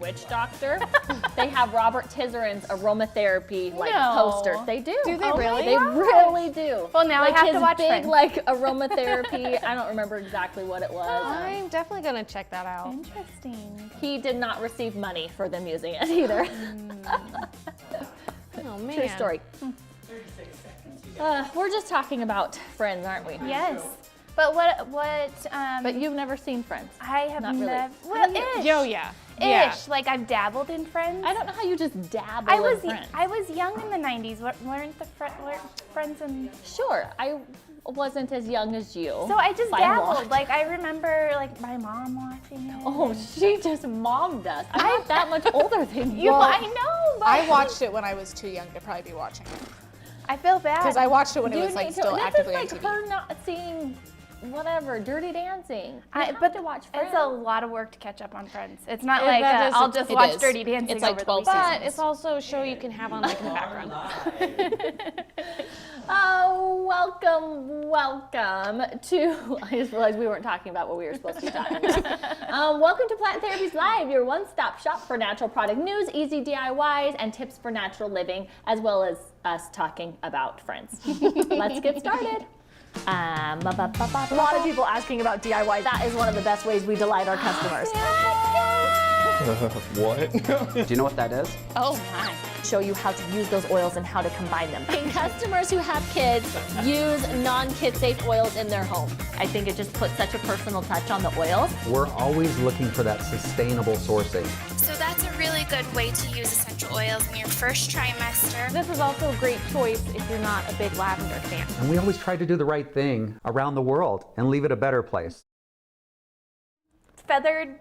witch doctor. They have Robert Tizerin's aromatherapy posters. They do. Do they really? They really do. Well, now I have to watch big Friends. like aromatherapy. I don't remember exactly what it was. I'm definitely gonna check that out. Interesting. He did not receive money for them using it either. Oh man. True story. We're just talking about Friends, aren't we? Yes. But what? But you've never seen Friends. I have Not really. never. Well, ish. Yo, yeah. Ish. Yeah. Like I've dabbled in Friends. I don't know how you just dabble I was in Friends. I was young in the '90s. Weren't the Friends and Sure, I wasn't as young as you. so I just By a dabbled. lot. Like I remember like my mom watching it. Oh, she just mommed us. I'm not that much older than you. You, I know. But I watched it when I was too young to probably be watching it. I feel bad. Because I watched it when it You was like need to- still this actively is on like TV. her not seeing whatever, Dirty Dancing. But to watch Friends. it's a lot of work to catch up on Friends. It's not Yeah, like that is- I'll just it watch is. Dirty Dancing It's like over 12 the weekend. But it's also a show you can have on like in the background. Oh, welcome to, I just realized we weren't talking about what we were supposed to be talking about. Welcome to Plant Therapies Live, your one-stop shop for natural product news, easy DIYs, and tips for natural living, as well as us talking about Friends. Let's get started. A lot of people asking about DIY. That is one of the best ways we delight our customers. What? Do you know what that is? Oh my. Show you how to use those oils and how to combine them. Can customers who have kids use non-kid safe oils in their home? I think it just puts such a personal touch on the oils. We're always looking for that sustainable sourcing. So that's a really good way to use essential oils in your first trimester. This is also a great choice if you're not a big lavender fan. And we always try to do the right thing around the world and leave it a better place. Feathered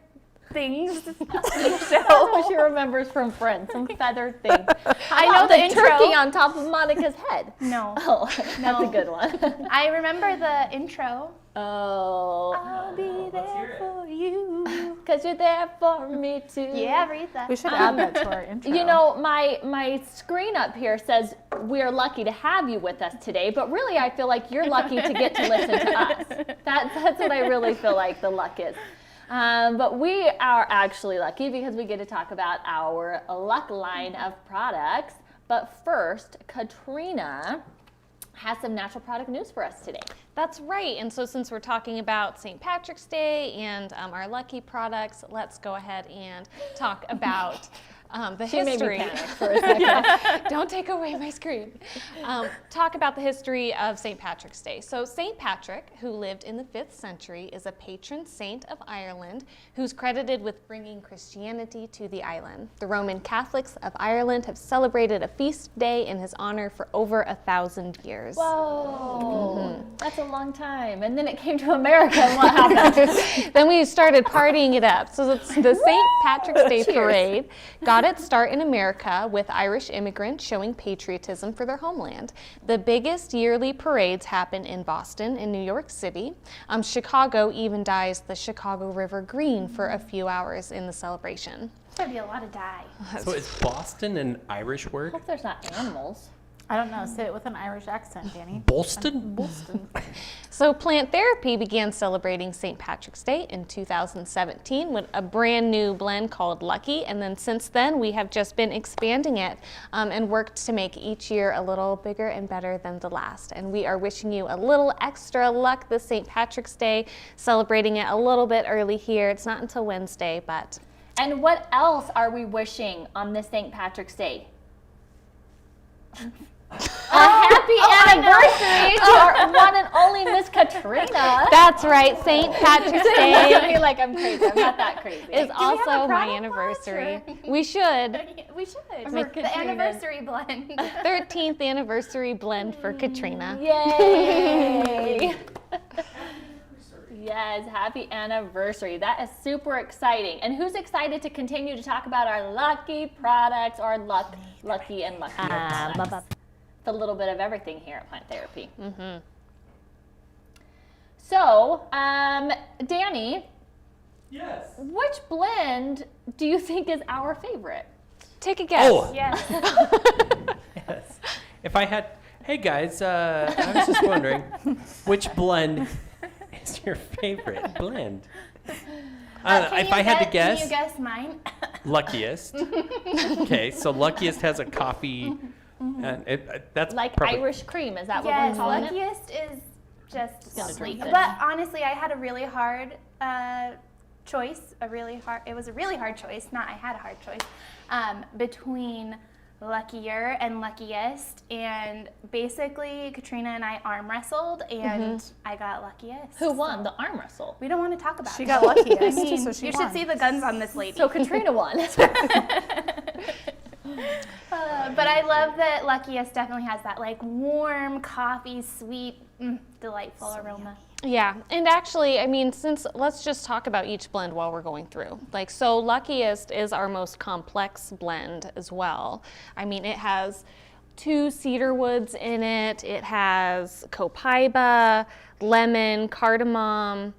things. That's what she remembers from Friends, some feathered things. I know the intro. turkey on top of Monica's head. No. Oh, that's a good one. I remember the intro. Oh. I'll be there for you. 'Cause you're there for me too. Yeah, Retha. We should add that to our intro. You know, my screen up here says we're lucky to have you with us today, but really I feel like you're lucky to get to listen to us. That's what I really feel like the luck is. But we are actually lucky because we get to talk about our Luck line of products. But first, Katrina has some natural product news for us today. That's right. And so since we're talking about St. Patrick's Day and our lucky products, let's go ahead and talk about the She made me history. panic for a second. Don't take away my screen. Talk about the history of St. Patrick's Day. So St. Patrick, who lived in the 5th century, is a patron saint of Ireland who's credited with bringing Christianity to the island. The Roman Catholics of Ireland have celebrated a feast day in his honor for over 1,000 years. Whoa, that's a long time. And then it came to America, and what happened? Then we started partying it up. So it's the St. Patrick's Day Cheers. parade got its start in America with Irish immigrants showing patriotism for their homeland. The biggest yearly parades happen in Boston and New York City. Chicago even dyes the Chicago River green for a few hours in the celebration. There's gonna be a lot of dye. So is Boston an Irish word? Hope there's not animals. I don't know. Say it with an Irish accent, Danny. Boston? So Plant Therapy began celebrating St. Patrick's Day in 2017 with a brand new blend called Lucky, and then since then we have just been expanding it and worked to make each year a little bigger and better than the last. And we are wishing you a little extra luck this St. Patrick's Day, celebrating it a little bit early here. It's not until Wednesday, but... And what else are we wishing on this St. Patrick's Day? A happy anniversary to our one and only Miss Katrina. That's right, St. Patrick's Look Day at me like I'm crazy. I'm not that crazy. is have a also my product anniversary. launch, We should. We should. For The Katrina. anniversary blend. 13th anniversary blend for Katrina. Yay! Yes, happy anniversary. That is super exciting. And who's excited to continue to talk about our lucky products, or lucky and lucky products? It's a little bit of everything here at Plant Therapy. Mm-hmm. So, Danny, Yes. which blend do you think is our favorite? Take a guess. Oh, Yes. yes. If I had, hey guys, I was just wondering, which blend is your favorite blend? If I had to Can you guess, guess mine? Luckiest. Okay, so Luckiest has a coffee, and that's Like probably, Irish cream, is that what Yes, we're calling it? luckiest is just gonna sweet. drink it. But honestly, I had a really hard choice. It was a really hard choice. Not I had a hard choice between Luckier and Luckiest, and basically Katrina and I arm wrestled, and I got Luckiest. Who won the arm wrestle? We don't want to talk about She it. got luckiest, I mean, so she you won. should see the guns on this lady. So Katrina won. But I love that Luckiest definitely has that like warm coffee, sweet, delightful aroma. Yeah, and actually, I mean, let's just talk about each blend while we're going through. Like, so Luckiest is our most complex blend as well. I mean, it has 2 cedar woods in it. It has copaiba, lemon, cardamom,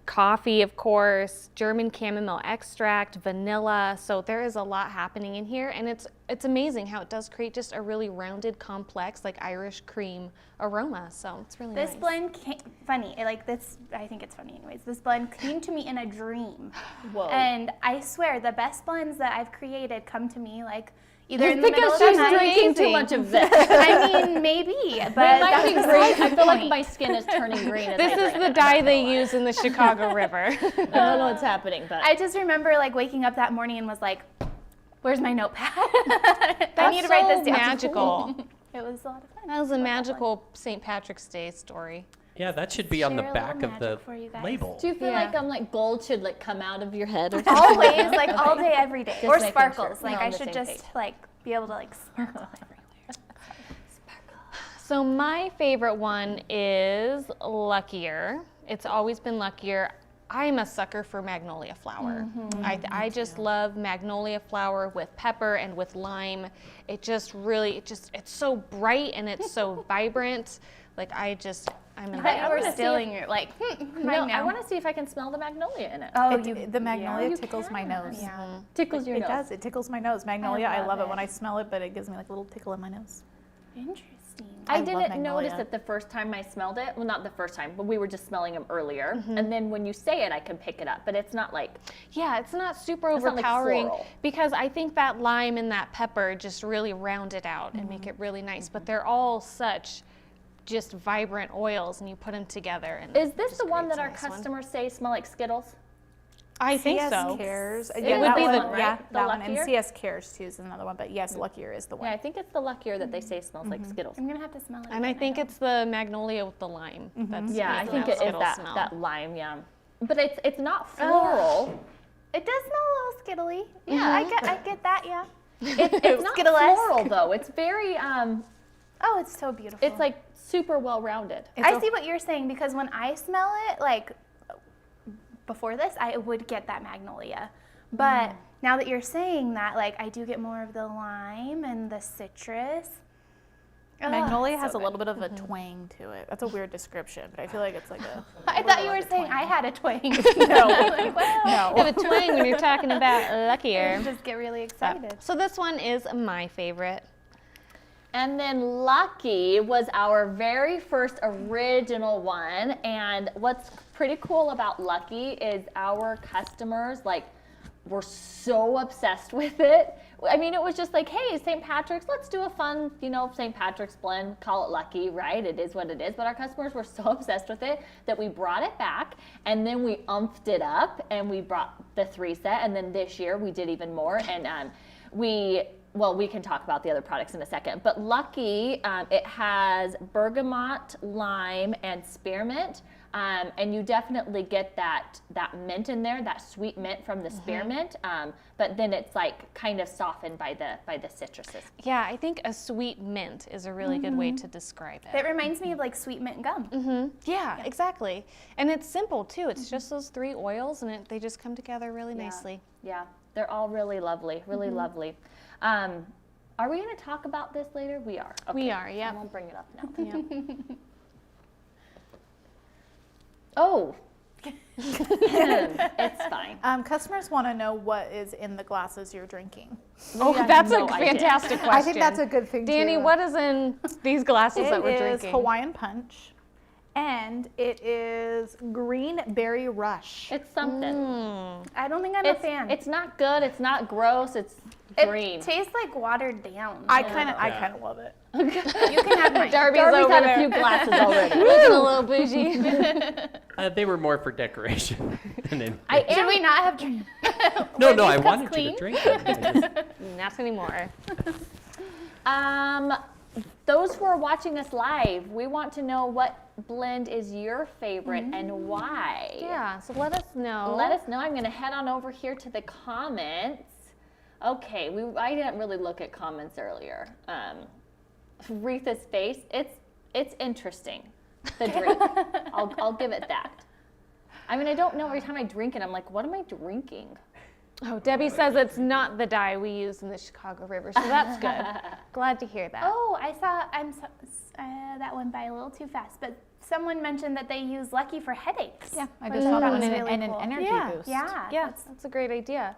coffee, of course, German chamomile extract, vanilla. So there is a lot happening in here, and it's amazing how it does create just a really rounded, complex, like Irish cream aroma. So it's really This nice. blend came, funny, like this, I think it's funny anyways. This blend came to me in a dream. Whoa. And I swear the best blends that I've created come to me like either in the middle because of the she's night. drinking too much of this. I mean, maybe, but But might that's be green. I feel like my skin is turning green. As This I is drink the it. dye they use in the Chicago River. I don't know what's happening, but I just remember like waking up that morning and was like, where's my notepad? I need to write this down. Magical. It was a lot of fun. That was a magical St. Patrick's Day story. yeah, that should be on the Share a back little of the magic for you guys. label. do you feel Yeah. like like gold should like come out of your head or something? Always, like all day, every day. Or making sparkles. sure Like we're on I the should same just page. like be able to like sparkle everywhere. So my favorite one is Luckier. It's always been Luckier. I'm a sucker for magnolia flower. I just love magnolia flower with pepper and with lime. It just really, it's so bright and it's so vibrant. Like I'm in I love. thought you were wanna see stealing your like. No, I want to see if I can smell the magnolia in it. Oh, The magnolia tickles my nose. Yeah. Tickles your It nose. does. It tickles my nose. Magnolia, I love love it it. when I smell it, but it gives me like a little tickle in my nose. Interesting. I love didn't notice magnolia. it the first time I smelled it. Well, not the first time, but we were just smelling them earlier. And then when you say it, I can pick it up. But it's not like, Yeah, it's not super It's not, like, overpowering floral. because I think that lime and that pepper just really round it out and make it really nice. But they're all such just vibrant oils, and you put them together. And is it this just the one creates that a our nice one. customers say smell like Skittles? I think CS so. Cares. It Yeah, would that be the one, one, right? yeah, The that one. And Luckier? CS Cares too is another one, but yes, Luckier is the one. Yeah, I think it's the Luckier that they say smells like Skittles. I'm gonna have to smell it. And I again. think don't- it's the magnolia with the lime. That's Yeah, I making think that it is Skittle that, smell. that lime, yeah. But it's not floral. It does smell a little skittly. Yeah, I get that. Yeah. It's not Skittle-esque. floral though. It's very Oh, it's so beautiful. it's like super well rounded. I see what you're saying because when I smell it, like before this, I would get that magnolia. But now that you're saying that, like I do get more of the lime and the citrus. Magnolia so has a good. little bit of a twang to it. That's a weird description, but I feel like it's like a. I thought you were saying I had a twang. No. Like, well, You have a twang when you're talking about I Luckier. just get really excited. So this one is my favorite. And then Lucky was our very first original one. And what's pretty cool about Lucky is our customers were so obsessed with it. I mean, it was just like, hey, St. Patrick's, let's do a fun, St. Patrick's blend, call it Lucky, right? It is what it is. But our customers were so obsessed with it that we brought it back and then we umphed it up and we brought the 3 set. And then this year we did even more. And we can talk about the other products in a second. But Lucky, it has bergamot, lime, and spearmint. And you definitely get that mint in there, that sweet mint from the spearmint. But then it's like kind of softened by the citruses. Yeah, I think a sweet mint is a really good way to describe it. It reminds me of like sweet mint gum. Yeah, exactly. And it's simple too. It's just those 3 oils and they just come together really nicely. Yeah, they're all really lovely, really lovely. Are we going to talk about this later? We are. Okay. We are, yeah. I won't bring it up now. Oh, it's fine. Customers want to know what is in the glasses you're drinking. Oh, have that's no a idea. fantastic question. I think that's a good thing Danny, too. what is in these glasses that we're It is drinking? Hawaiian Punch, And it is Green Berry Rush. It's something. I don't think I'm a fan. It's not good. It's not gross. It's green. It tastes like watered down. I kind of love it. You can have mine. Darby's Darby's over had there. a few glasses already. Looking a little bougie. They were more for decoration than anything. Should we not have drink? No, Were no, these I cups wanted clean? you to drink them. I just- Not anymore. Those who are watching us live, we want to know what blend is your favorite and why. Yeah, so let us know. Let us know. I'm going to head on over here to the comments. Okay, I didn't really look at comments earlier. Retha's face, it's interesting, the drink. I'll give it that. I mean, I don't know, every time I drink it, I'm like, what am I drinking? Oh, Debbie says it's not the dye we use in the Chicago River, so that's good. Glad to hear that. Oh, I saw. That went by a little too fast. But someone mentioned that they use Lucky for headaches. Yeah, I Which just saw that was one really and an cool. energy boost. Yeah. Yeah, that's a great idea.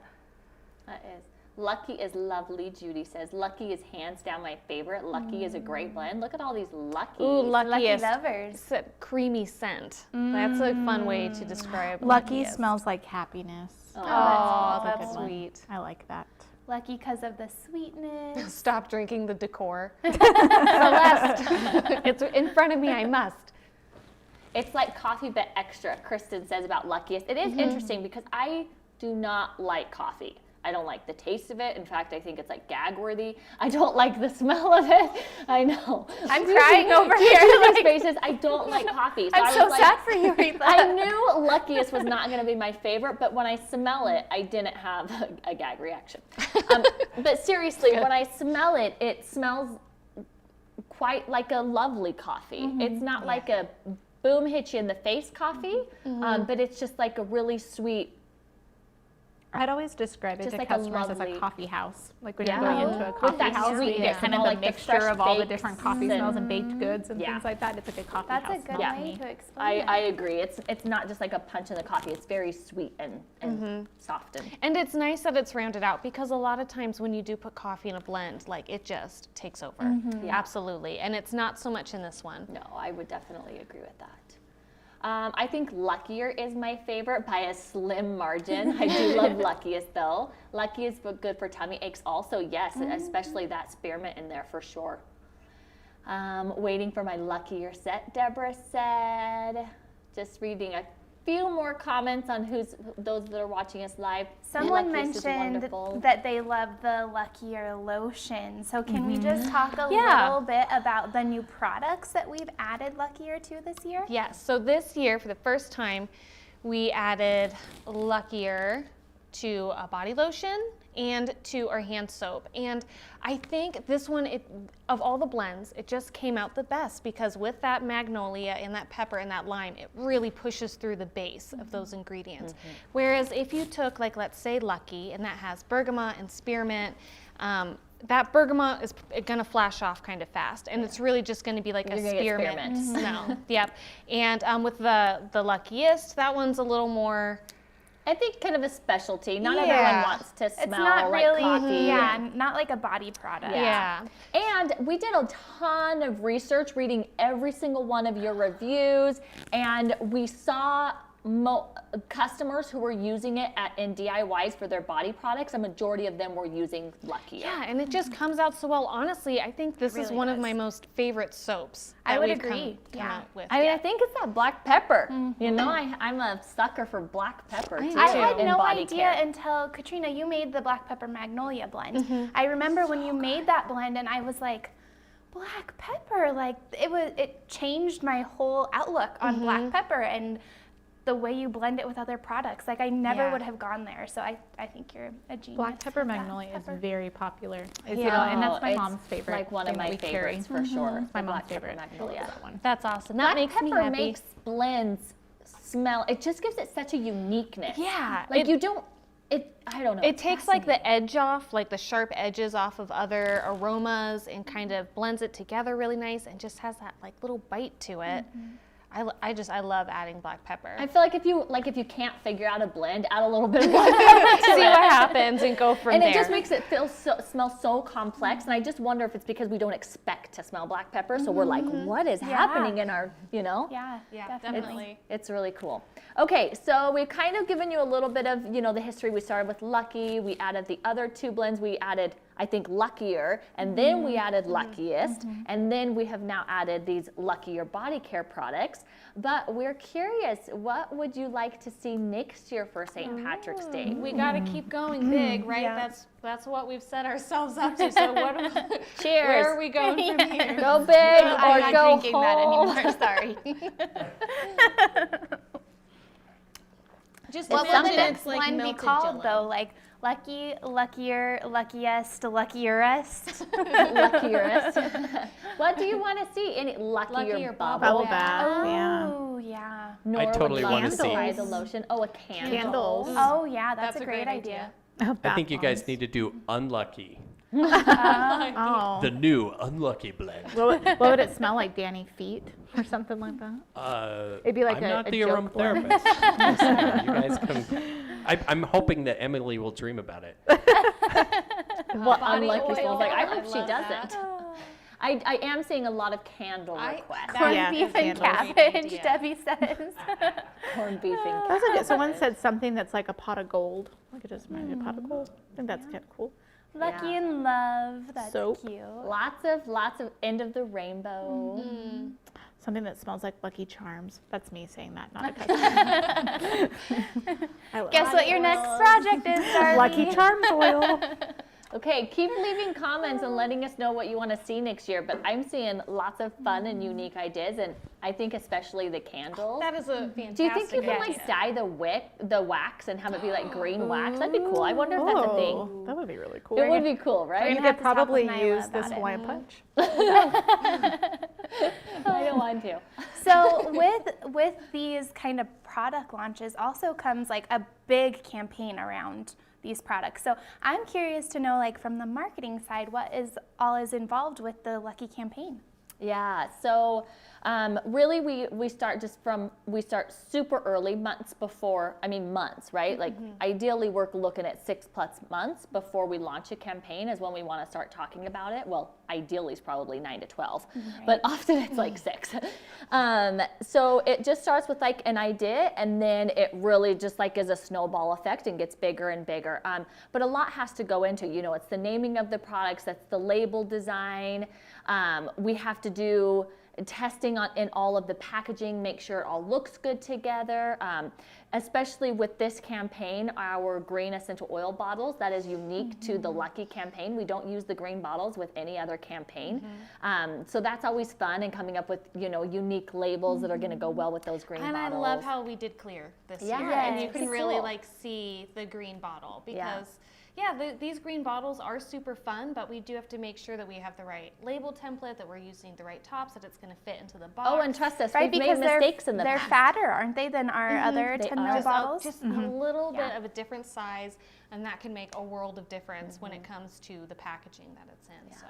That is. Lucky is lovely, Judy says. Lucky is hands down my favorite. Lucky is a great blend. Look at all these Luckies. Ooh, Lucky luckiest. lovers. It's a creamy scent. That's a fun way to describe Lucky luckiest. smells like happiness. Oh, That's a that's good one. sweet. I like that. Lucky because of the sweetness. Stop drinking the decor. Celeste, it's in front of me, I must. It's like coffee but extra, Kristen says about Luckiest. It is interesting because I do not like coffee. I don't like the taste of it. In fact, I think it's like gag worthy. I don't like the smell of it. I know. I'm crying over here. Like, faces. I don't like coffee. I'm I so was like, sad for you, Retha. I knew Luckiest was not going to be my favorite, but when I smell it, I didn't have a gag reaction. But seriously, when I smell it, it smells quite like a lovely coffee. It's not like a boom hit you in the face coffee, but it's just like a really sweet. I'd always describe it Just to like a customers as lovely- a coffee house. Like when Yeah. you're going into a With coffee that house, sweetness you get kind and of all, the like, the mixture fresh of all the baked different coffee and- smells and baked goods and Yeah. things like that. It's a good coffee That's house a good smell way to me. to explain I it. agree. It's not just like a punch in the coffee. It's very sweet and soft and. And it's nice that it's rounded out because a lot of times when you do put coffee in a blend, like it just takes over. Yeah. Absolutely. And it's not so much in this one. No, I would definitely agree with that. I think Luckier is my favorite by a slim margin. I do love Luckiest though. Lucky is good for tummy aches also, yes, especially that spearmint in there for sure. Waiting for my Luckier set, Deborah said. Just reading a few more comments on those that are watching us live. Someone Luckiest is mentioned wonderful. that they love the Luckier lotion. So can we just talk a Yeah. little bit about the new products that we've added Luckier to this year? Yes, so this year, for the first time, we added Luckier to a body lotion and to our hand soap. And I think this one, of all the blends, it just came out the best because with that magnolia and that pepper and that lime, it really pushes through the base of those ingredients. Whereas if you took, like, let's say Lucky, and that has bergamot and spearmint, that bergamot is going to flash off kind of fast, and it's really just going to be like You're a gonna get spearmint spearmint. smell. Yep. And with the Luckiest, that one's a little more. I think kind of a specialty. Not Yeah. everyone wants to smell It's not like really, coffee. not like a body product. Yeah. And we did a ton of research reading every single one of your reviews, and we saw customers who were using it in DIYs for their body products. A majority of them were using Luckier. Yeah, and it just comes out so well. Honestly, I think this is really one of does. my most favorite soaps. I that would we've agree. Come Yeah. out with. I mean, I think it's that black pepper. You know, I'm a sucker for black pepper too. do I had in no body idea care. until Katrina, you made the black pepper magnolia blend. I remember when you made that blend, and I was like, black pepper, like it changed my whole outlook on black pepper and the way you blend it with other products. Like I never Yeah. would have gone there. So I think you're a genius. Black pepper with black magnolia pepper. is very popular. It's, Yeah. you know, and that's my It's mom's favorite. Like one of thing that my we carry. favorites for sure. My the mom's black pepper favorite. magnolia. That one. That's awesome. That Black makes pepper me happy. makes blends smell. It just gives it such a uniqueness. Yeah, Like it- you don't. I don't know. It takes like the edge off, like the sharp edges off of other aromas and kind of blends it together really nice and just has that like little bite to it. I love adding black pepper. I feel like if you can't figure out a blend, add a little bit of black pepper to See it. what happens and go from And there. it just makes it smell so complex. And I just wonder if it's because we don't expect to smell black pepper, so we're like, what is happening in our, Yeah, definitely. It's really cool. Okay, so we've kind of given you a little bit of, the history. We started with Lucky. We added the other two blends. We added, I think, Luckier, and then we added Luckiest, and then we have now added these Luckier body care products. But we're curious, what would you like to see next year for St. Patrick's Day? We got to keep going big, right? Yeah. That's what we've set ourselves up to. So Cheers. where are we going from here? Go big or I'm go not drinking that home. anymore. Sorry. Just What will imagine the next it's like one be melted called Jell-O. though? Like Lucky, Luckier, Luckiest, Luckierest. Luckiest. What do you want to see? Any luckier Luckier bubble? Bubble bath. Yeah. Oh yeah. Nora would totally love wanna to see- try the lotion. Oh, a candle. Candles. Oh yeah, that's That's a great idea. I think you guys need to do Unlucky, Oh. the new Unlucky blend. What would it smell like? Danny feet or something like that? It'd be like I'm a- not a the joke blend. aromatherapist. I'm saying, you guys can. I'm hoping that Emilee will dream about it. What Body unlucky smells like? I oil. hope she love that. doesn't. I am seeing a lot of candle requests. Corned Yeah, beef and candles. cabbage, Yeah. Debbie says. Corned beef and That's okay. Someone said something that's like a pot of gold. Like it just reminds me of a pot of gold. I think that's kind of cool. Lucky Yeah. in love. That's Soap. cute. lots of end of the rainbow. Something that smells like Lucky Charms. That's me saying that, not a customer. I love Guess what your next project is, Darby? Lucky Charms oil. Okay, keep leaving comments and letting us know what you want to see next year. But I'm seeing lots of fun and unique ideas, and I think especially the candles. That is a fantastic Do you think you can idea. like dye the wax and have it be like green wax? That'd be cool. I wonder if that's a thing. Oh, that would be really cool. It would be cool, right? You gonna have could to talk probably with Nyla use this about it. Hawaiian punch. I don't want to. So with these kind of product launches also comes like a big campaign around these products. So I'm curious to know, like from the marketing side, what is involved with the Lucky campaign? Yeah, so really we start super early, months, right? Like ideally we're looking at 6+ months before we launch a campaign is when we want to start talking about it. Well, ideally it's probably 9 to 12, but often it's like 6. So it just starts with like an idea, and then it really just like is a snowball effect and gets bigger and bigger. But a lot has to go into, it's the naming of the products, that's the label design. We have to do testing in all of the packaging, make sure it all looks good together. Especially with this campaign, our green essential oil bottles, that is unique to the Lucky campaign. We don't use the green bottles with any other campaign. So that's always fun, and coming up with, unique labels that are gonna go well with those green And bottles. I love how we did clear this Yeah, year, it's and you pretty can really cool. like see the green bottle Yeah. because these green bottles are super fun, but we do have to make sure that we have the right label template, that we're using the right tops, that it's going to fit into the box. Oh, and trust us, Right, we've because made mistakes in the they're past. fatter, aren't they, than our other They 10 are. ml just bottles? a little bit of a different size, and that can make a world of difference when it comes to the packaging that it's in. So.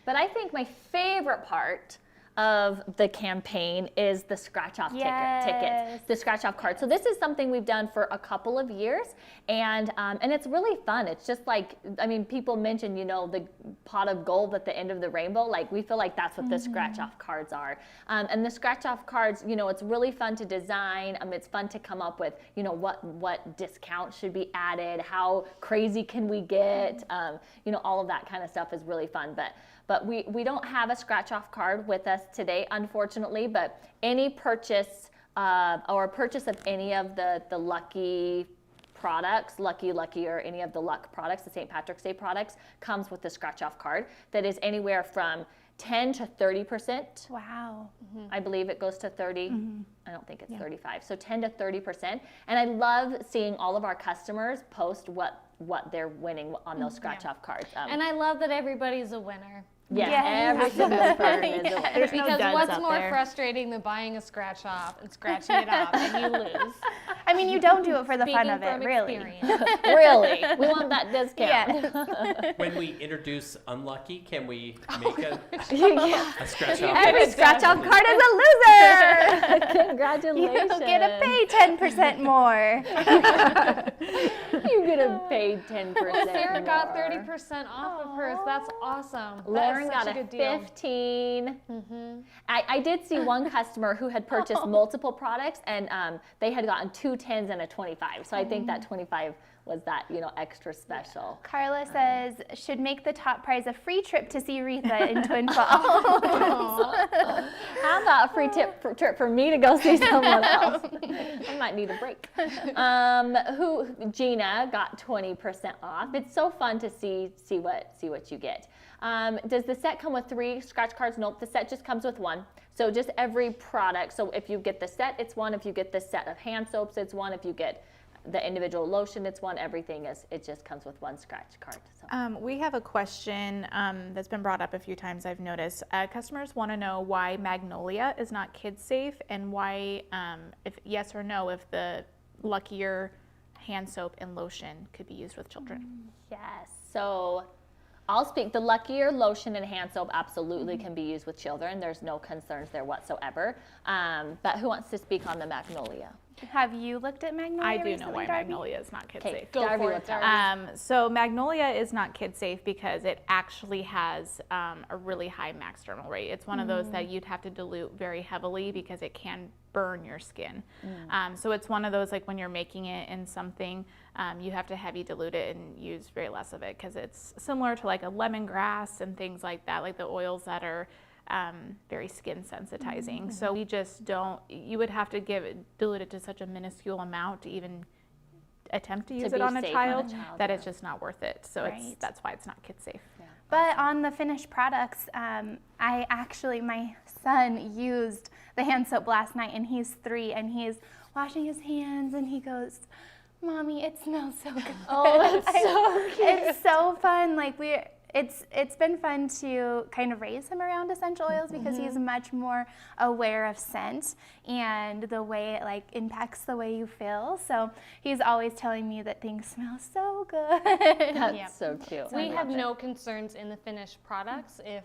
But I think my favorite part of the campaign is the scratch-off Yes. tickets, the scratch-off cards. So this is something we've done for a couple of years, and it's really fun. It's just like, people mention, the pot of gold at the end of the rainbow. Like, we feel like that's what the scratch-off cards are. And the scratch-off cards, it's really fun to design. It's fun to come up with, what discounts should be added, how crazy can we get, all of that kind of stuff is really fun. But we don't have a scratch-off card with us today, unfortunately, but any purchase or purchase of any of the Lucky products, Lucky or any of the Luck products, the St. Patrick's Day products, comes with the scratch-off card that is anywhere from 10 to 30%. Wow. I believe it goes to 30. I don't think it's 35. So 10 to 30%. And I love seeing all of our customers post what they're winning on those scratch-off cards. And I love that everybody's a winner. Yes, Yes. every single fern is Yes. a There's no Because duds what's out more there. frustrating than buying a scratch off and scratching it off and you lose? I mean, you don't do it for the fun Speaking of it, from really. experience. Really, we want that discount. Yes. When we introduce unlucky, can we make a scratch off? Every scratch off card is a loser. Congratulations. You get to pay 10% more. You get to pay 10%. Sarah got more. 30% off of hers. That's awesome. Lauren That is got such a a good deal. 15. I did see one customer who had purchased multiple products, and they had gotten 2 10s and a 25. So I think that 25 was that, extra special. Carla says, should make the top prize a free trip to see Retha in Twin Falls. How about a free trip for me to go see someone else? I might need a break. Gina got 20% off. It's so fun to see what you get. Does the set come with 3 scratch cards? Nope, the set just comes with 1. So just every product. So if you get the set, it's 1. If you get the set of hand soaps, it's 1. If you get the individual lotion, it's 1. Everything it just comes with 1 scratch card. So. We have a question that's been brought up a few times, I've noticed. Customers want to know why Magnolia is not kid safe, and why, if yes or no, if the Luckier hand soap and lotion could be used with children. Yes. So I'll speak. The Luckier lotion and hand soap absolutely can be used with children. There's no concerns there whatsoever. But who wants to speak on the Magnolia? Have you looked at Magnolia I do know recently, why Darby? Magnolia is not kid Okay, safe. Go Darby for will it, tell Darby. us. So Magnolia is not kid safe because it actually has a really high max dermal rate. It's one of those that you'd have to dilute very heavily because it can burn your skin. So it's one of those, like when you're making it in something, you have to heavy dilute it and use very less of it, because it's similar to like a lemongrass and things like that, like the oils that are very skin sensitizing. So we just don't, you would have to dilute it to such a minuscule amount to even attempt to use be it on a safe on a child, child, that yeah. it's just not worth it. So Right. that's why it's not kid safe. But on the finished products, my son used the hand soap last night, and he's 3, and he's washing his hands, and he goes, "Mommy, it smells so good." Oh, that's so cute. It's so fun. Like it's been fun to kind of raise him around essential oils, because he's much more aware of scent and the way it like impacts the way you feel. So he's always telling me that things smell so good. That's so cute. We have no concerns in the finished products if,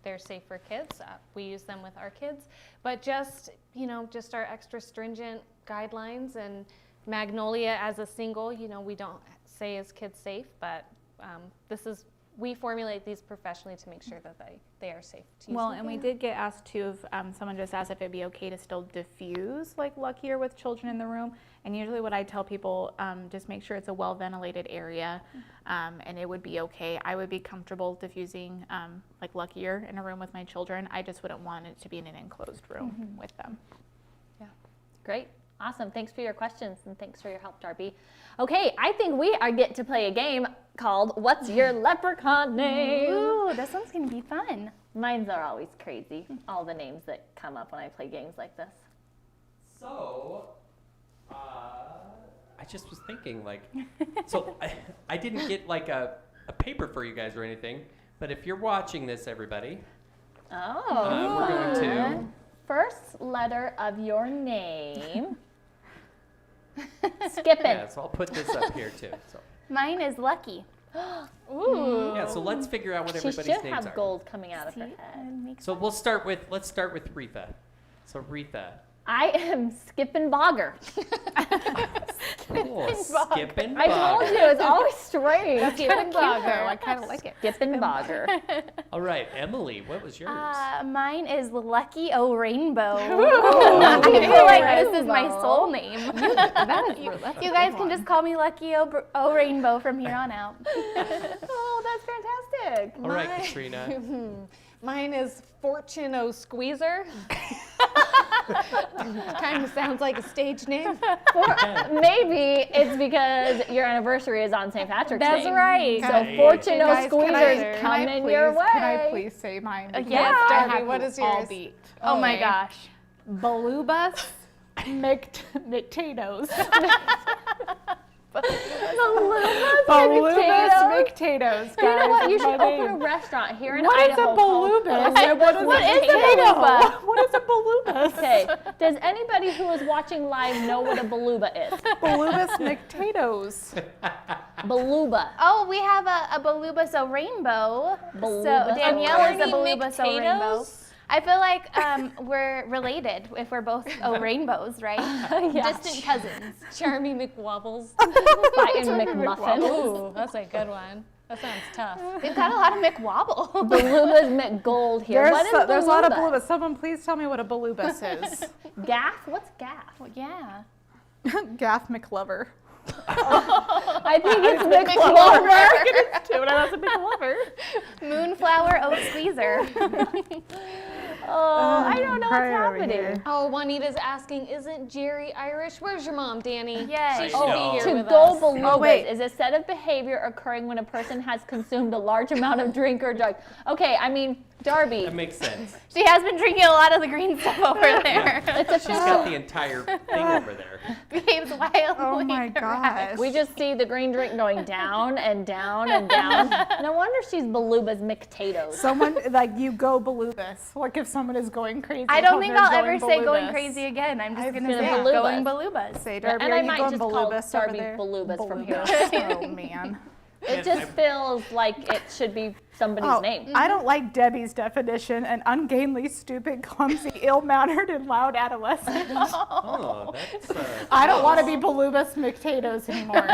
they're safe for kids. We use them with our kids, but just our extra stringent guidelines, and Magnolia as a single, we don't say is kid safe, but we formulate these professionally to make sure that they are safe to use. Well, and we did get asked too, if someone just asked if it'd be okay to still diffuse like Luckier with children in the room. And usually what I tell people, just make sure it's a well ventilated area, and it would be okay. I would be comfortable diffusing like Luckier in a room with my children. I just wouldn't want it to be in an enclosed room with them. Great. Awesome. Thanks for your questions, and thanks for your help, Darby. Okay, I think we get to play a game called What's Your Leprechaun Name? Ooh, this one's gonna be fun. Mines are always crazy, all the names that come up when I play games like this. So, I just was thinking, I didn't get like a paper for you guys or anything, but if you're watching this, everybody, Oh. we're going to. First letter of your name. Skipping. Yeah, so I'll put this up here too. So, Mine is Lucky. Ooh. yeah, so let's figure out what She everybody's should names have are. gold coming out of her head. So let's start with Retha. So Retha. I am Skippin' Bogger. Cool. Skippin' I told Bogger. you, it's always strange. Skippin' Bogger, I kind of like it. Skippin' Bogger. All right, Emilee, what was yours? Mine is Lucky O Rainbow. I feel like this is my soul name. You guys can just call me Lucky O Rainbow from here on out. Oh, that's fantastic. All right, Katrina. Mine is Fortune O Squeezer. Kind of sounds like a stage name. Maybe it's because your anniversary is on St. Patrick's Day. That's right. So Hey. Fortune O Guys, Squeezers coming your way. Can I please say mine? Because yeah. I Darby, have what you is all yours? beat. Oh my Okay. gosh. Balubas McTatoes. Balubus McTatoes, guys. You know what? You is my should open a name. restaurant here in What is a Idaho. called- balubus? What is a Beluba? What is a balubus? Okay. Does anybody who is watching live know what a beluba is? Balubus McTatoes. Beluba. Oh, we have a Belubaso rainbow. Belubaso So Danielle is a rainbow. Belubaso rainbow. McTatoes? I feel like we're related if we're both rainbows, right? Yes. Distant cousins. Charmy McWobbles. Fighting McMuffins. Ooh, that's a good one. That sounds tough. We've got a lot of McWobble. Beluba's McGold here. What is There's a lot of beluba? balubas. Someone please tell me what a balubus is. Gaff? What's gaff? Yeah. Gaff McLover. I think it's McClover. Dude, that's a McLover. Moonflower oat squeezer. Oh, I don't know what's crying over happening. here. Oh, Juanita's asking, isn't Jerry Irish? Where's your mom, Danny? Yes. She should Oh, be here To with go us. balubas wait. is a set of behavior occurring when a person has consumed a large amount of drink or drug. Okay, I mean, Darby, That makes sense. She has been drinking a lot of the green stuff over there. it's She's got official. the entire thing over there. Behaves wildly. Oh my erratic. gosh. We just see the green drink going down and down and down. No wonder she's Beluba's McTatoes. Someone, like, you go balubus. Like if someone is going crazy. I don't tell think them I'll going ever say going balubus. crazy again. I'm just going to gonna say balubas. going balubas. Say, Darby, And are I you might going just call balubus over Darby there? balubas from here. Oh, man. It just feels like it should be somebody's name. I don't like Debbie's definition: an ungainly, stupid, clumsy, ill-mannered, and loud adolescent. Oh, that's. I don't want to be Balubus McTatoes anymore.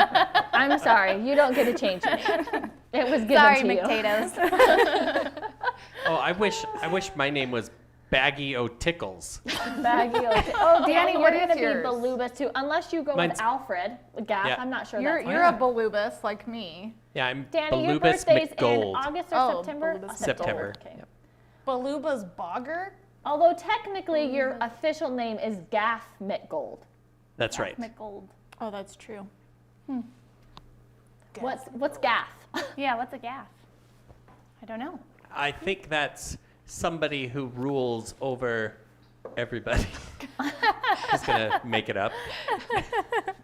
I'm sorry, you don't get to change your name. It was given Sorry, to you. McTatoes. Oh, I wish my name was Baggy O'Tickles. Baggy oh, Danny, what you're is gonna be yours? Balubas too, unless you go Mine's- with Alfred. Gaff, Yeah. I'm not sure You're that's you're a Balubus like me. Yeah, I'm Danny, your Balubus birthday's in McGold. August or Oh, September? Balubas September. Okay. Yep. Baluba's Bogger? Although technically your official name is Gaff McGold. That's right. McGold. Oh, that's true. What's Gaff? Yeah, what's a gaff? I don't know. I think that's somebody who rules over everybody. Just gonna make it up.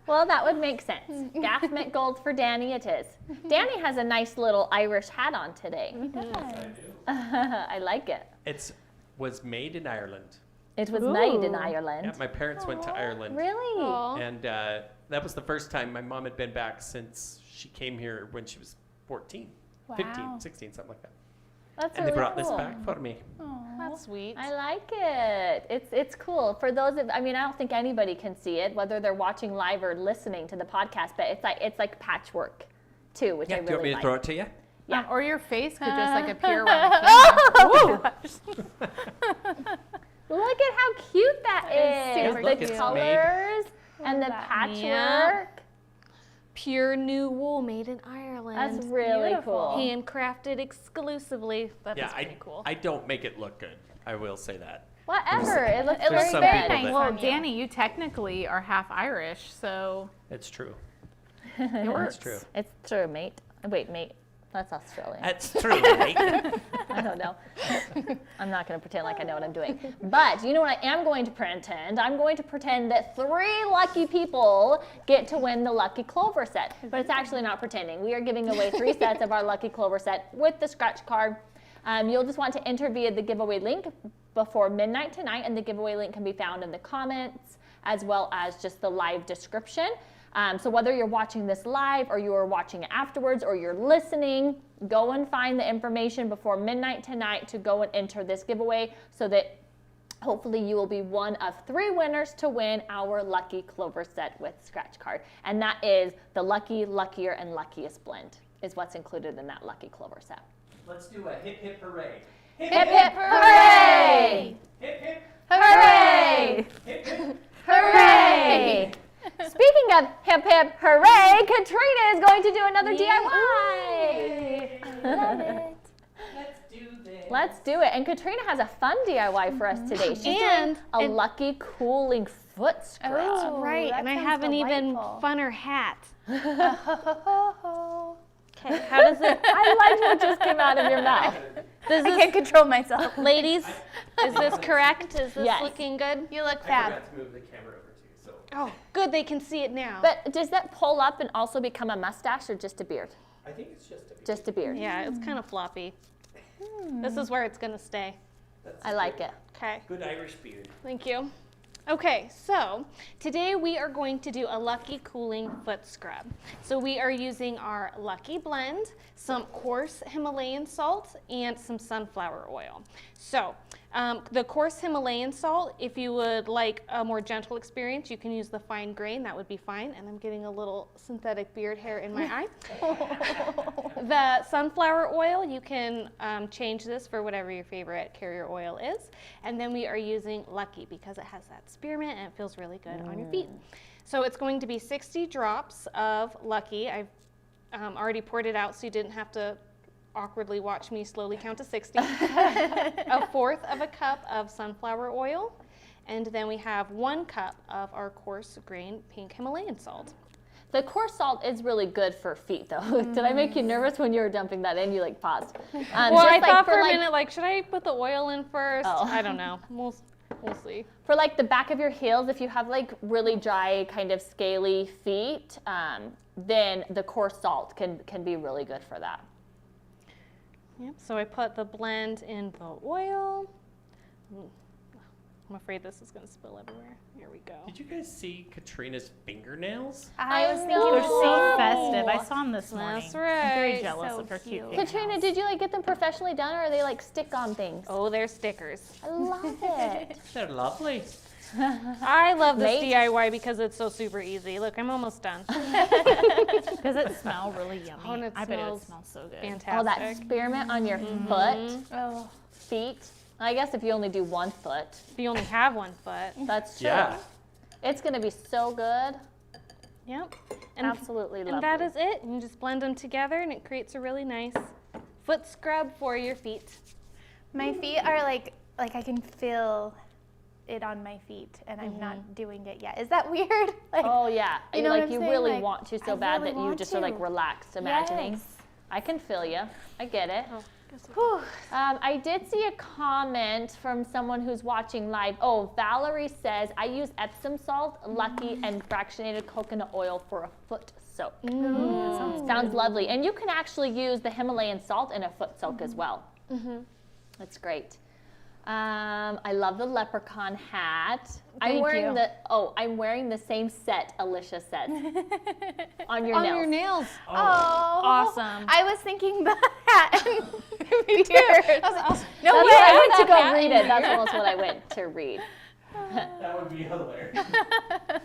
Well, that would make sense. Gaff McGold for Danny it is. Danny has a nice little Irish hat on today. I like it. It was made in Ireland. It was made in Ooh. Ireland. Yeah, my parents went to Ireland. Really? Aw. And that was the first time my mom had been back since she came here when she was 14, 15, Wow. 16, something like that. That's And really they brought cool. this back for me. That's sweet. I like it. It's cool. For those of, I mean, I don't think anybody can see it, whether they're watching live or listening to the podcast, but it's like patchwork too, which Yeah, I do you want really me to like. throw it to you? Yeah. Or your face could just like appear around the camera. Look at how cute that is is. super The cute. colors and the that. patchwork. Yeah. Pure new wool made in Ireland. That's really Beautiful. cool. handcrafted exclusively. That is Yeah, pretty cool. I don't make it look good. I will say that. Whatever. It looks It There's looks some very people nice that- Well, on you. Danny, you technically are half Irish, so It's true. it That's works. true. It's true, mate. Wait, mate. That's Australian. That's true, mate. I don't know. I'm not going to pretend like I know what I'm doing. But you know what I am going to pretend? I'm going to pretend that 3 lucky people get to win the Lucky Clover set. But it's actually not pretending. We are giving away 3 sets of our Lucky Clover set with the scratch card. You'll just want to enter via the giveaway link before midnight tonight, and the giveaway link can be found in the comments as well as just the live description. So whether you're watching this live or you're watching it afterwards or you're listening, go and find the information before midnight tonight to go and enter this giveaway so that hopefully you will be one of 3 winners to win our Lucky Clover set with scratch card. And that is the Lucky, Luckier, and Luckiest blend is what's included in that Lucky Clover set. Let's do a hip hip hooray. Hip hip hooray! Hip hip Hooray! hip hip. Hooray! Speaking of hip hip hooray, Katrina is going to do another DIY. Love it. Let's do this. Let's do it. And Katrina has a fun DIY for us today. She's doing a lucky cooling foot scrub. Oh, right, that and I sounds have an even delightful. funner hat. Okay, How does it, I liked what just came out of your mouth. does I this, can't control myself. ladies, is this correct? Is this Yes. looking good? You look I fab. forgot to move the camera over too, so Oh, good, they can see it now. But does that pull up and also become a mustache or just a beard? I think it's just a beard. Just a beard. Yeah, it's kind of floppy. This is where it's gonna stay. I like it. Okay, Good Irish beard. thank you. Okay, so today we are going to do a Lucky Cooling Foot Scrub. So we are using our Lucky blend, some coarse Himalayan salt, and some sunflower oil. So the coarse Himalayan salt, if you would like a more gentle experience, you can use the fine grain, that would be fine. And I'm getting a little synthetic beard hair in my eye. The sunflower oil, you can change this for whatever your favorite carrier oil is. And then we are using Lucky because it has that spearmint and it feels really good on your feet. So it's going to be 60 drops of Lucky. I've already poured it out so you didn't have to awkwardly watch me slowly count to 60. A fourth of a cup of sunflower oil. And then we have 1 cup of our coarse grain pink Himalayan salt. The coarse salt is really good for feet, though. Did I make you nervous when you were dumping that in? You like paused. Well, just I like thought for for a like, minute, like, should I put the oil in first? Oh. I don't know. We'll see. for like the back of your heels, if you have like really dry, kind of scaly feet, then the coarse salt can be really good for that. Yep, so I put the blend in the oil. I'm afraid this is going to spill everywhere. Here we go. Did you guys see Katrina's fingernails? I was thinking They're the so same. festive. I saw them this morning. That's I'm very right. jealous So of her cute cute. fingernails. Katrina, did you like get them professionally done, or are they like stick-on things? Oh, they're stickers. I love it. They're lovely. I love this Mate. DIY because it's so super easy. Look, I'm almost done. Does it smell really yummy? Oh, and it I bet it smells smells so good. Fantastic. Oh, that spearmint on your foot, Oh, feet. I guess if you only do 1 foot, If you only have 1 foot. that's true. Yeah. It's gonna be so good. Yep. And, Absolutely lovely. and that is it. You just blend them together and it creates a really nice foot scrub for your feet. my feet are like I can feel it on my feet, and I'm not doing it yet. Is that weird? Like, Oh yeah, You know what I'm you saying? really Like, want to so I bad really that you want just are like to. relaxed imagining. Yes. I can feel you. I get it. Whew. I did see a comment from someone who's watching live. Oh, Valerie says, I use Epsom salt, Lucky, and fractionated coconut oil for a foot soak. Sounds lovely. And you can actually use the Himalayan salt in a foot soak as well. That's great. I love the leprechaun hat. I'm wearing the same set Alicia said. On your On nails. your nails. Oh, Awesome. I was thinking the hat. Me too. That's awesome. No That's way. what I went to that go hat. read it. That's almost what I went to read. That would be hilarious.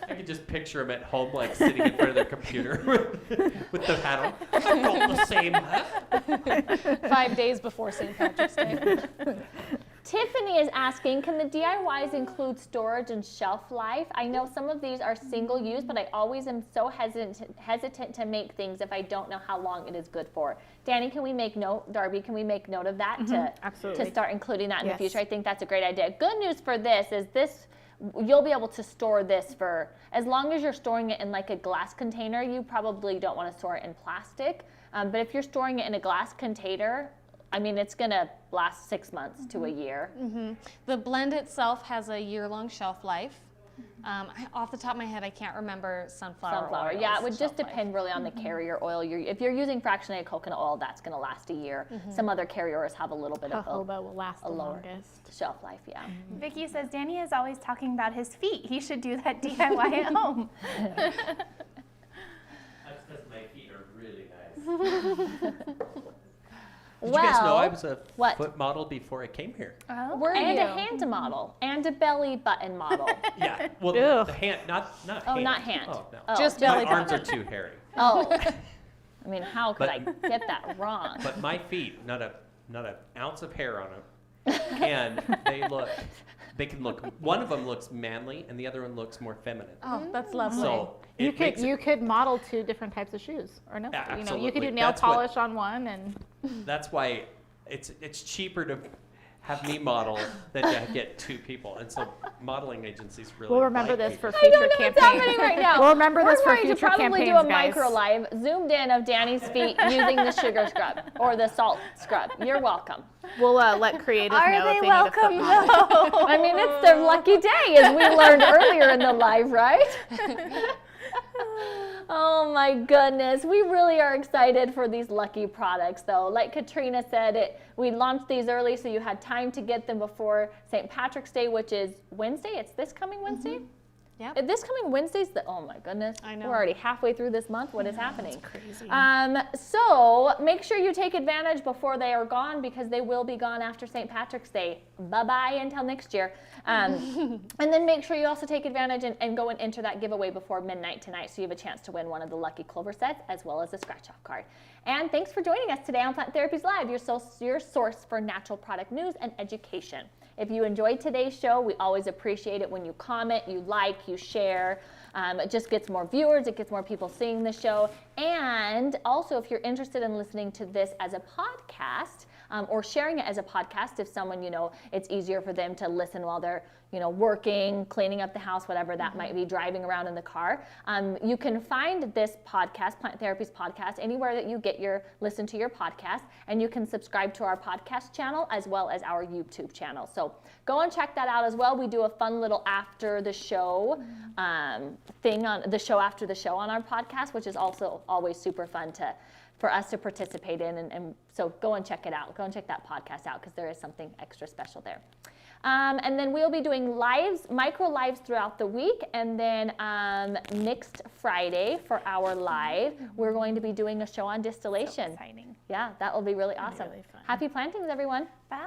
I could just picture them at home, like sitting in front of their computer with the hat on. I've got the same hat. 5 days before St. Patrick's Day. Tiffany is asking, can the DIYs include storage and shelf life? I know some of these are single use, but I always am so hesitant to make things if I don't know how long it is good for. Danny, can we make note? Darby, can we make note of that absolutely. to start including that in Yes. the future? I think that's a great idea. Good news for this is you'll be able to store this for, as long as you're storing it in like a glass container, you probably don't want to store it in plastic. But if you're storing it in a glass container, I mean, it's going to last 6 months to a year. The blend itself has a year-long shelf life. Off the top of my head, I can't remember sunflower Sunflower. oil's Yeah, it would just shelf life. depend really on the carrier oil. If you're using fractionated coconut oil, that's going to last a year. Some other carriers have a little bit of Jojoba will last the lower longest. shelf life, yeah. Vicky says Danny is always talking about his feet. He should do that DIY at home. That's because my feet are really nice. Did you guys know I was a what? foot model before I came here? Oh, Were And you? a hand model, and a belly button model. Yeah. Well, Ew. the hand, not Oh, hand. not hand. Oh, no. Oh, Just My belly arms button. are too hairy. Oh. I mean, how could But- I get that wrong? But my feet, not an ounce of hair on them, and they can look. One of them looks manly, and the other one looks more feminine. Oh, that's lovely. So You it could makes it- could model 2 different types of shoes, or no? Yeah, you know, you could do absolutely. nail That's what- polish on one and That's why it's cheaper to have me model, then I get 2 people. And so modeling agencies really We'll remember like this me. for I future don't know what's happening campaigns. right now. We'll remember this for We're going to future probably do campaigns, a guys. micro live zoomed in of Danny's feet using the sugar scrub or the salt scrub. You're welcome. We'll let creative Are know they if they welcome need a foot model. though? I mean, it's their lucky day, as we learned earlier in the live, right? Oh my goodness, we really are excited for these lucky products though. Like Katrina said, we launched these early so you had time to get them before St. Patrick's Day, which is Wednesday. It's this coming Wednesday? Yep. This coming Wednesday's oh my goodness. I know. We're already halfway through this month. What is happening? Crazy. So make sure you take advantage before they are gone because they will be gone after St. Patrick's Day. Bye-bye until next year. And then make sure you also take advantage and go and enter that giveaway before midnight tonight so you have a chance to win one of the lucky Clover sets as well as a scratch-off card. And thanks for joining us today on Plant Therapies Live, your source for natural product news and education. If you enjoyed today's show, we always appreciate it when you comment, you like, you share. It just gets more viewers, it gets more people seeing the show. And also, if you're interested in listening to this as a podcast or sharing it as a podcast, if someone, it's easier for them to listen while they're, working, cleaning up the house, whatever that might be, driving around in the car. You can find this podcast, Plant Therapies Podcast, anywhere that you listen to your podcast, and you can subscribe to our podcast channel as well as our YouTube channel. So go and check that out as well. We do a fun little after the show thing on the show after the show on our podcast, which is also always super fun for us to participate in. And so go and check it out. Go and check that podcast out because there is something extra special there. And then we'll be doing micro lives throughout the week. And then next Friday for our live, we're going to be doing a show on distillation. Exciting. Yeah, that will be really awesome. really fun. Happy plantings, everyone. Bye.